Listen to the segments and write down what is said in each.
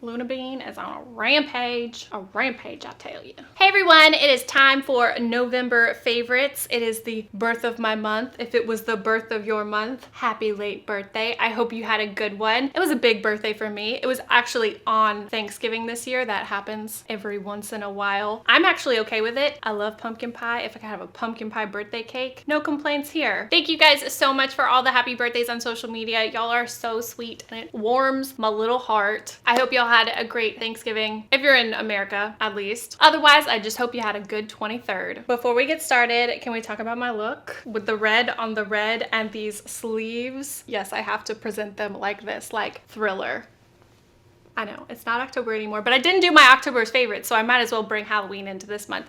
Luna Bean is on a rampage. A rampage, I tell you. Hey everyone, it is time for November favorites. It is the birth of my month. If it was the birth of your month, happy late birthday. I hope you had a good one. It was a big birthday for me. It was actually on Thanksgiving this year. That happens every once in a while. I'm actually okay with it. I love pumpkin pie. If I could have a pumpkin pie birthday cake, no complaints here. Thank you guys so much for all the happy birthdays on social media. Y'all are so sweet and it warms my little heart. I hope y'all had a great Thanksgiving, if you're in America at least. Otherwise, I just hope you had a good 23rd. Before we get started, can we talk about my look? With the red on the red and these sleeves. Yes, I have to present them like this, like Thriller. I know, it's not October anymore, but I didn't do my October's favorites, so I might as well bring Halloween into this month.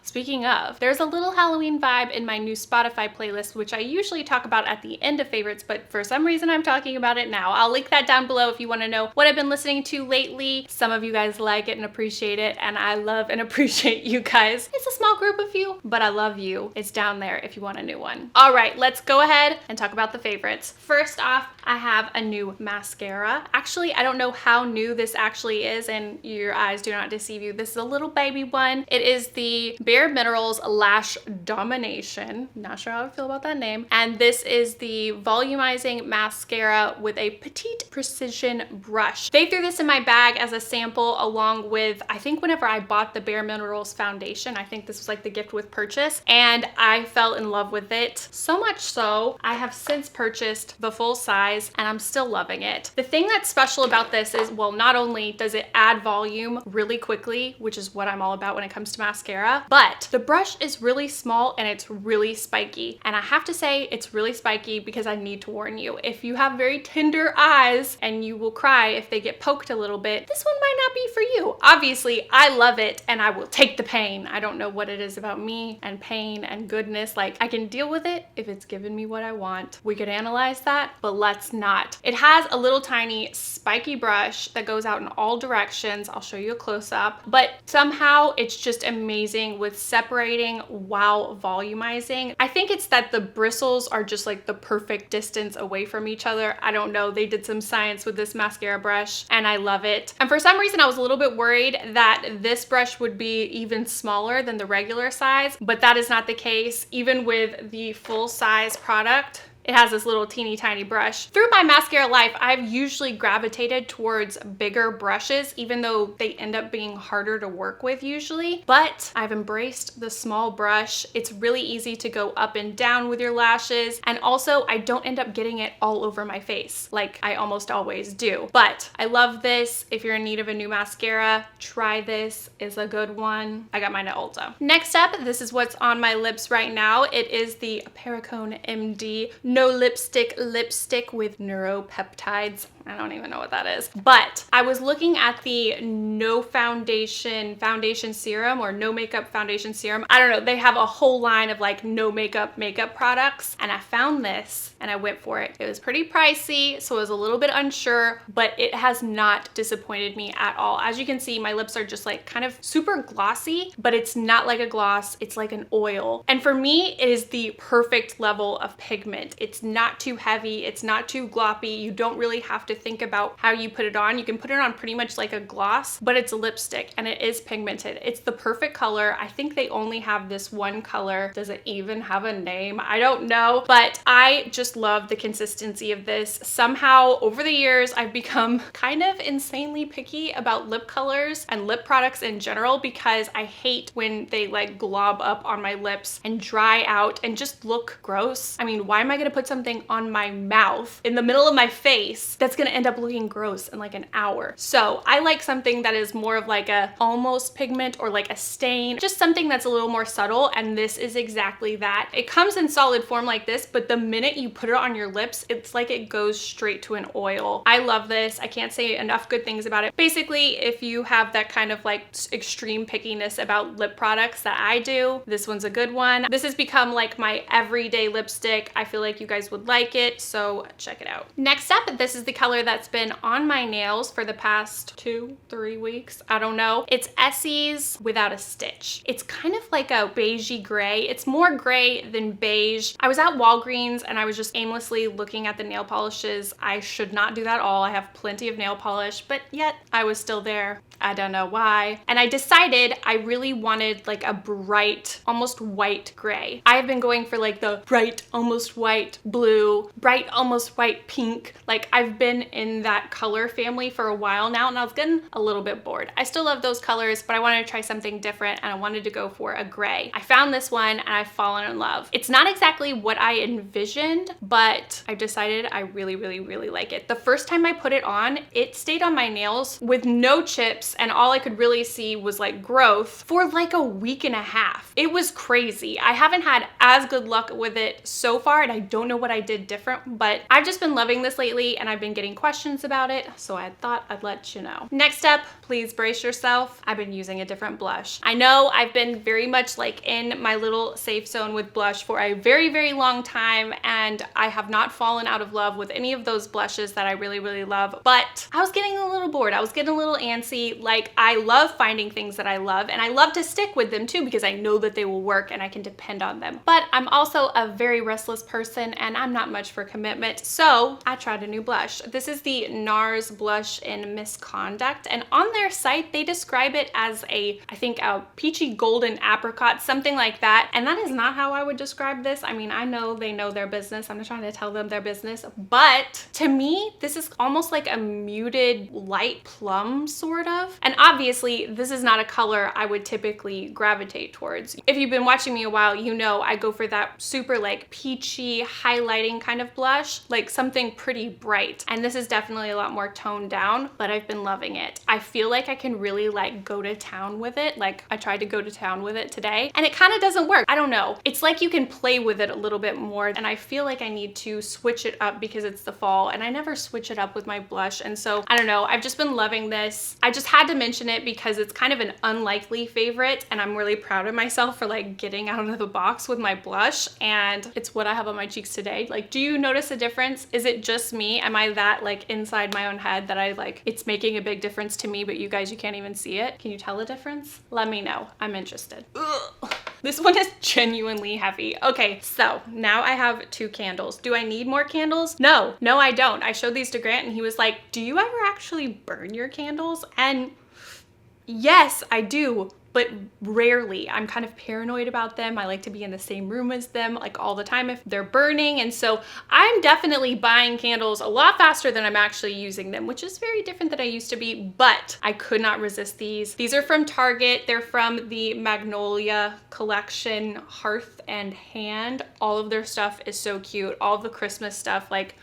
Speaking of, there's a little Halloween vibe in my new Spotify playlist, which I usually talk about at the end of favorites, but for some reason I'm talking about it now. I'll link that down below if you want to know what I've been listening to lately. Some of you guys like it and appreciate it, and I love and appreciate you guys. It's a small group of you, but I love you. It's down there if you want a new one. All right, let's go ahead and talk about the favorites. First off, I have a new mascara. Actually, I don't know how new this actually is, and your eyes do not deceive you. This is a little baby one. It is the Bare Minerals Lash Domination. Not sure how I feel about that name. And this is the volumizing mascara with a petite precision brush. They threw this in my bag as a sample along with, I think whenever I bought the Bare Minerals foundation, I think this was like the gift with purchase, and I fell in love with it. So much so, I have since purchased the full size and I'm still loving it. The thing that's special about this is, well, not only does it add volume really quickly, which is what I'm all about when it comes to mascara, but the brush is really small and it's really spiky. And I have to say it's really spiky because I need to warn you, if you have very tender eyes and you will cry if they get poked a little bit, this one might not be for you. Obviously, I love it and I will take the pain. I don't know what it is about me and pain and goodness. Like, I can deal with it if it's giving me what I want. We could analyze that, but let's not. It has a little tiny spiky brush that goes out in all directions. I'll show you a close-up, but somehow it's just amazing with separating while volumizing. I think it's that the bristles are just like the perfect distance away from each other. I don't know. They did some science with this mascara brush and I love it. And for some reason, I was a little bit worried that this brush would be even smaller than the regular size, but that is not the case. Even with the full size product, it has this little teeny tiny brush. Through my mascara life, I've usually gravitated towards bigger brushes, even though they end up being harder to work with usually. But I've embraced the small brush. It's really easy to go up and down with your lashes. And also, I don't end up getting it all over my face like I almost always do. But I love this. If you're in need of a new mascara, try this. It's a good one. I got mine at Ulta. Next up, this is what's on my lips right now. It is the Perricone MD No Lipstick lipstick with neuropeptides. I don't even know what that is. But I was looking at the No Foundation serum or No Makeup foundation serum. I don't know. They have a whole line of like no makeup products. And I found this and I went for it. It was pretty pricey, so I was a little bit unsure, but it has not disappointed me at all. As you can see, my lips are just like kind of super glossy, but it's not like a gloss. It's like an oil. And for me, it is the perfect level of pigment. It's not too heavy. It's not too gloppy. You don't really have to think about how you put it on. You can put it on pretty much like a gloss, but it's a lipstick and it is pigmented. It's the perfect color. I think they only have this one color. Does it even have a name? I don't know, but I just love the consistency of this. Somehow over the years, I've become kind of insanely picky about lip colors and lip products in general because I hate when they like glob up on my lips and dry out and just look gross. I mean, why am I gonna put something on my mouth in the middle of my face that's gonna end up looking gross in like an hour? So I like something that is more of like a almost pigment or like a stain, just something that's a little more subtle, and this is exactly that. It comes in solid form like this, but the minute you put it on your lips, it's like it goes straight to an oil. I love this. I can't say enough good things about it. Basically, if you have that kind of like extreme pickiness about lip products that I do, this one's a good one. This has become like my everyday lipstick. I feel like like you guys would like it, so check it out. Next up, this is the color that's been on my nails for the past 2-3 weeks. I don't know. It's Essie's Without a Stitch. It's kind of like a beigey gray. It's more gray than beige. I was at Walgreens and I was just aimlessly looking at the nail polishes. I should not do that all. I have plenty of nail polish, but yet I was still there. I don't know why. And I decided I really wanted like a bright, almost white gray. I have been going for like the bright, almost white blue, bright, almost white pink. Like I've been in that color family for a while now and I was getting a little bit bored. I still love those colors, but I wanted to try something different and I wanted to go for a gray. I found this one and I've fallen in love. It's not exactly what I envisioned, but I decided I really, really, really like it. The first time I put it on, it stayed on my nails with no chips and all I could really see was like growth for like a week and a half. It was crazy. I haven't had as good luck with it so far and I don't know what I did different, but I've just been loving this lately and I've been getting questions about it, so I thought I'd let you know. Next up, please brace yourself. I've been using a different blush. I know I've been very much like in my little safe zone with blush for a very, very long time and I have not fallen out of love with any of those blushes that I really, really love, but I was getting a little bored. I was getting a little antsy. Like I love finding things that I love and I love to stick with them too because I know that they will work and I can depend on them. But I'm also a very restless person and I'm not much for commitment, so I tried a new blush. This is the NARS blush in Misconduct, and on their site they describe it as I think a peachy golden apricot, something like that, and that is not how I would describe this. I mean, I know they know their business. I'm not trying to tell them their business, but to me this is almost like a muted light plum sort of. And obviously this is not a color I would typically gravitate towards. If you've been watching me a while, you know I go for that super like peachy highlighting kind of blush, like something pretty bright. And this is definitely a lot more toned down, but I've been loving it. I feel like I can really like go to town with it. Like I tried to go to town with it today and it kind of doesn't work. I don't know. It's like you can play with it a little bit more and I feel like I need to switch it up because it's the fall and I never switch it up with my blush. And so I don't know. I've just been loving this. I just had to mention it because it's kind of an unlikely favorite and I'm really proud of myself for like getting out of the box with my blush, and it's what I have on my cheeks today. Like, do you notice a difference? Is it just me? Am I that like inside my own head that I like it's making a big difference to me, but you guys, you can't even see it? Can you tell a difference? Let me know. I'm interested. Ugh. This one is genuinely heavy. Okay, so now I have 2 candles. Do I need more candles? No, I don't. I showed these to Grant and he was like, do you ever actually burn your candles? And yes, I do, but rarely. I'm kind of paranoid about them. I like to be in the same room as them like all the time if they're burning. And so I'm definitely buying candles a lot faster than I'm actually using them, which is very different than I used to be, but I could not resist these. These are from Target. They're from the Magnolia collection, Hearth and Hand. All of their stuff is so cute. All of the Christmas stuff, like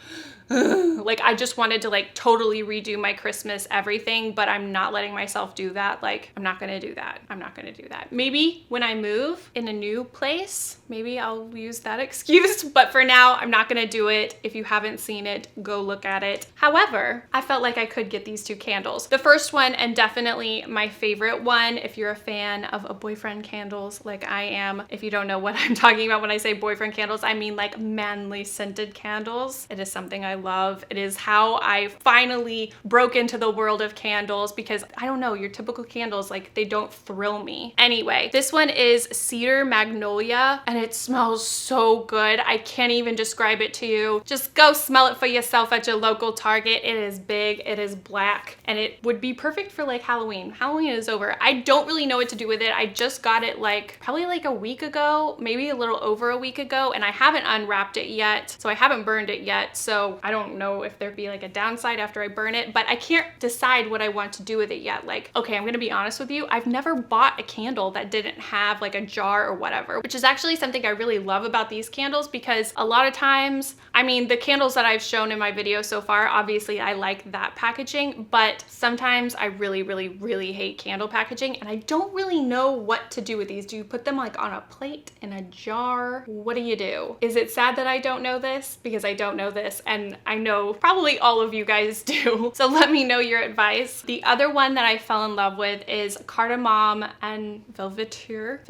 I just wanted to like totally redo my Christmas everything, but I'm not letting myself do that. Like, I'm not gonna do that. I'm not gonna do that. Maybe when I move in a new place, maybe I'll use that excuse, but for now, I'm not gonna do it. If you haven't seen it, go look at it. However, I felt like I could get these 2 candles. The first one, and definitely my favorite one, if you're a fan of a boyfriend candles like I am. If you don't know what I'm talking about when I say boyfriend candles, I mean like manly scented candles. It is something I love. It is how I finally broke into the world of candles because I don't know, your typical candles, like they don't thrill me. Anyway, this one is Cedar Magnolia and it smells so good. I can't even describe it to you. Just go smell it for yourself at your local Target. It is big, it is black, and it would be perfect for like Halloween. Halloween is over. I don't really know what to do with it. I just got it like probably like a week ago, maybe a little over a week ago, and I haven't unwrapped it yet. So I haven't burned it yet. So I don't know if there'd be like a downside after I burn it, but I can't decide what I want to do with it yet. Like, okay, I'm gonna be honest with you. I've never bought a candle that didn't have like a jar or whatever, which is actually something I really love about these candles because a lot of times, I mean, the candles that I've shown in my video so far, obviously I like that packaging, but sometimes I really, really, really hate candle packaging and I don't really know what to do with these. Do you put them like on a plate, in a jar? What do you do? Is it sad that I don't know this? Because I don't know this and I know probably all of you guys do. So let me know your advice. The other one that I fell in love with is Cardamom and Velvetier.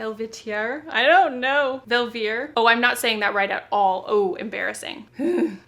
I don't know. Velvier. Oh, I'm not saying that right at all. Oh, embarrassing.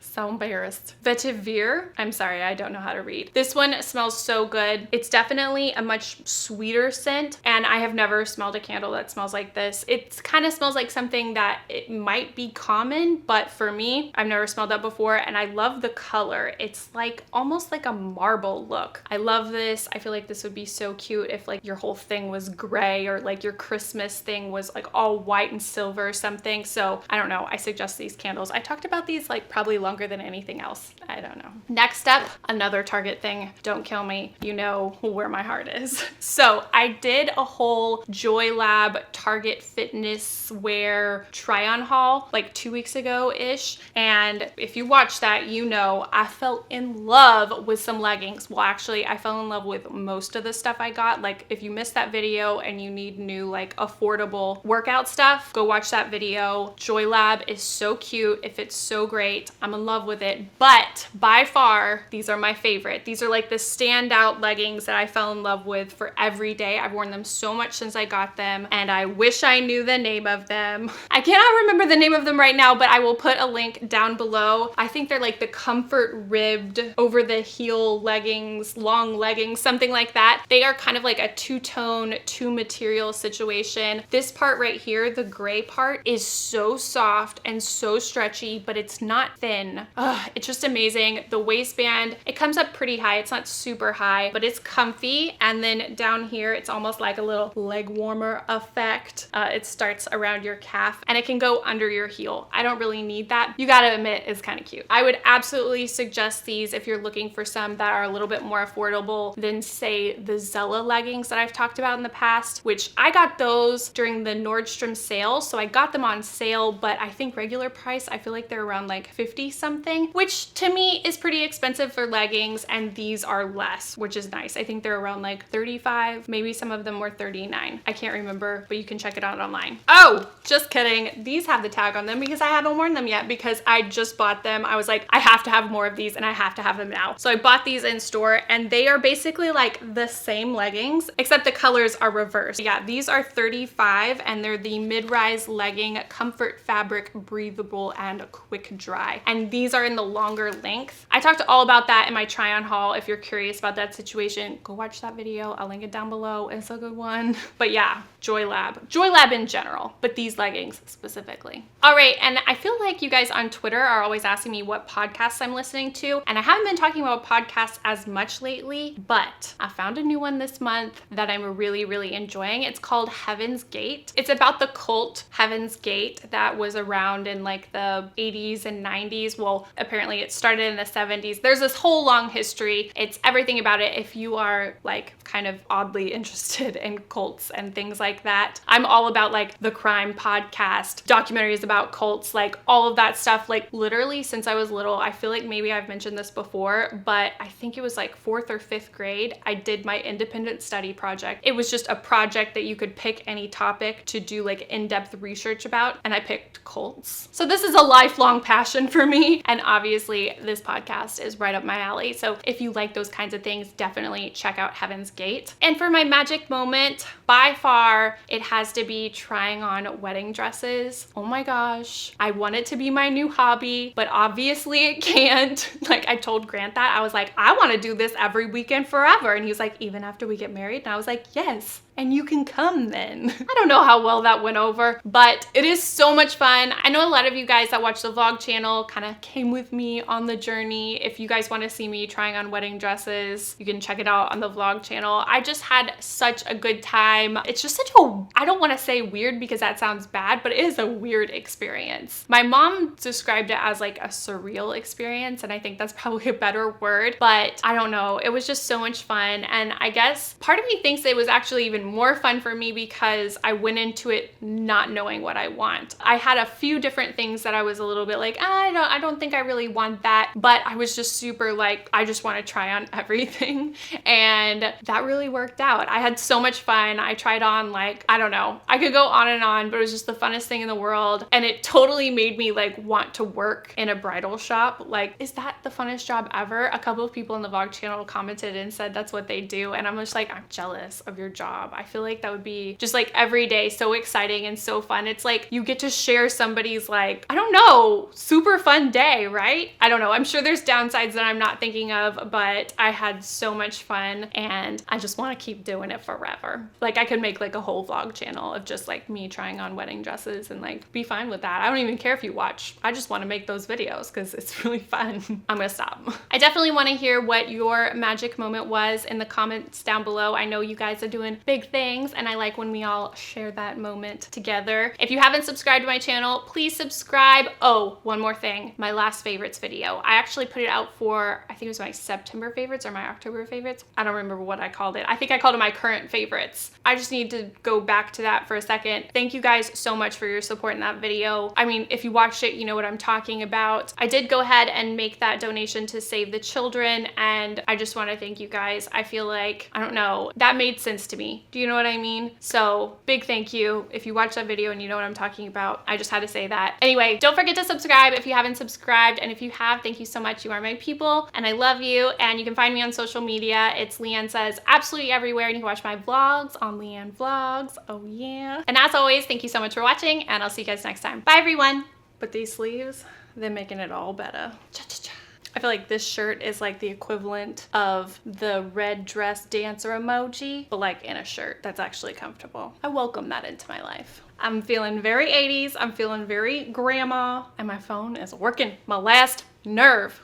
So embarrassed. Vetiver. I'm sorry, I don't know how to read. This one smells so good. It's definitely a much sweeter scent, and I have never smelled a candle that smells like this. It kind of smells like something that it might be common, but for me, I've never smelled that before, and I love the color. It's like almost like a marble look. I love this. I feel like this would be so cute if like your whole thing was gray, or like your Christmas thing was like all white and silver or something. So I don't know. I suggest these candles. I talked about these like probably longer than anything else. I don't know. Next up, another Target thing. Don't kill me. You know where my heart is. So I did a whole JoyLab Target fitness wear try on haul like 2 weeks ago-ish. And if you watched that, you know I fell in love with some leggings. Well, actually, I fell in love with most of the stuff I got. Like if you missed that video and you need new like affordable workout stuff, go watch that video. JoyLab is so cute. It fits so great. I'm in love with it. But by far, these are my favorite. These are like the standout leggings that I fell in love with for every day. I've worn them so much since I got them, and I wish I knew the name of them. I cannot remember the name of them right now, but I will put a link down below. I think they're like the comfort ribbed over the heel leggings, long leggings, something like that. They are kind of like a two-tone, two material situation. This part right here, the gray part, is so soft and so stretchy, but it's not thin. It's just amazing. The waistband, it comes up pretty high. It's not super high, but it's comfy. And then down here, it's almost like a little leg warmer effect. It starts around your calf and it can go under your heel. I don't really need that. You gotta admit, it's kind of cute. I would absolutely suggest these if you're looking for some that are a little bit more affordable than say the Zella leggings that I've talked about in the past, which I got those during the Nordstrom sale. So I got them on sale, but I think regular price, I feel like they're around like 50 something, which to me is pretty expensive for leggings, and these are less, which is nice. I think they're around like 35, maybe some of them were 39. I can't remember, but you can check it out online. Oh, just kidding. These have the tag on them because I haven't worn them yet because I just bought them. I was like, I have to have more of these and I have to have them now. So I bought these in store, and they are basically like the same leggings, except the colors are reversed. Yeah, these are 35 and they're the mid-rise legging, comfort fabric, breathable, and quick dry. And these are in the longer length. I talked all about that in my try on haul. If you're curious about that situation, go watch that video. I'll link it down below. It's a good one. But yeah, JoyLab in general, but these leggings specifically. All right, and I feel like you guys on Twitter are always asking me what podcasts I'm listening to, and I haven't been talking about podcasts as much lately, but I found a new one this month that I'm really, really enjoying. It's called Heaven's Gate. It's about the cult Heaven's Gate that was around in like the 80s and 90s. Well, apparently it started in the 70s. There's this whole long history. It's everything about it. If you are like kind of oddly interested in cults and things like that, I'm all about like the crime podcast, documentaries about cults, like all of that stuff. Like literally since I was little, I feel like maybe I've mentioned this before, but I think it was like 4th or 5th grade, I did my independent study project. It was just a project that you could pick any topic to do like in-depth research about, and I picked cults. So this is a lifelong passion for me, and obviously this podcast is right up my alley. So if you like those kinds of things, definitely check out Heaven's Gate. And for my magic moment, by far, it has to be trying on wedding dresses. Oh my gosh, I want it to be my new hobby, but obviously it can't. Like I told Grant that, I was like, I want to do this every weekend forever. And he was like, even after we get married? And I was like, yes. And you can come then. I don't know how well that went over, but it is so much fun. I know a lot of you guys that watch the vlog channel kind of came with me on the journey. If you guys want to see me trying on wedding dresses, you can check it out on the vlog channel. I just had such a good time. It's just such a, I don't want to say weird because that sounds bad, but it is a weird experience. My mom described it as like a surreal experience, and I think that's probably a better word, but I don't know. It was just so much fun. And I guess part of me thinks it was actually even more fun for me because I went into it not knowing what I want. I had a few different things that I was a little bit like, I don't think I really want that, but I was just super like, I just want to try on everything. And that really worked out. I had so much fun. I tried on like, I don't know, I could go on and on, but it was just the funnest thing in the world. And it totally made me like want to work in a bridal shop. Like, is that the funnest job ever? A couple of people in the vlog channel commented and said that's what they do. And I'm just like, I'm jealous of your job. I feel like that would be just like every day so exciting and so fun. It's like you get to share somebody's like, I don't know, super fun day, right? I don't know. I'm sure there's downsides that I'm not thinking of, but I had so much fun and I just want to keep doing it forever. Like I could make like a whole vlog channel of just like me trying on wedding dresses and like be fine with that. I don't even care if you watch. I just want to make those videos because it's really fun. I'm gonna stop. I definitely want to hear what your magic moment was in the comments down below. I know you guys are doing big things and I like when we all share that moment together. If you haven't subscribed to my channel, please subscribe. Oh, one more thing. My last favorites video. I actually put it out for, I think it was my September favorites or my October favorites. I don't remember what I called it. I think I called it my current favorites. I just need to go back to that for a second. Thank you guys so much for your support in that video. I mean, if you watched it, you know what I'm talking about. I did go ahead and make that donation to Save the Children, and I just want to thank you guys. I feel like, I don't know, that made sense to me. Do you know what I mean? So big thank you. If you watched that video and you know what I'm talking about, I just had to say that. Anyway, don't forget to subscribe if you haven't subscribed, and if you have, thank you so much. You are my people and I love you. And you can find me on social media. It's LeighAnnSays absolutely everywhere, and you can watch my vlogs on Leighann Vlogs. Oh yeah. And as always, thank you so much for watching, and I'll see you guys next time. Bye everyone. But these sleeves, they're making it all better. Cha-cha-cha. I feel like this shirt is like the equivalent of the red dress dancer emoji, but like in a shirt that's actually comfortable. I welcome that into my life. I'm feeling very 80s. I'm feeling very grandma, and my phone is working my last nerve.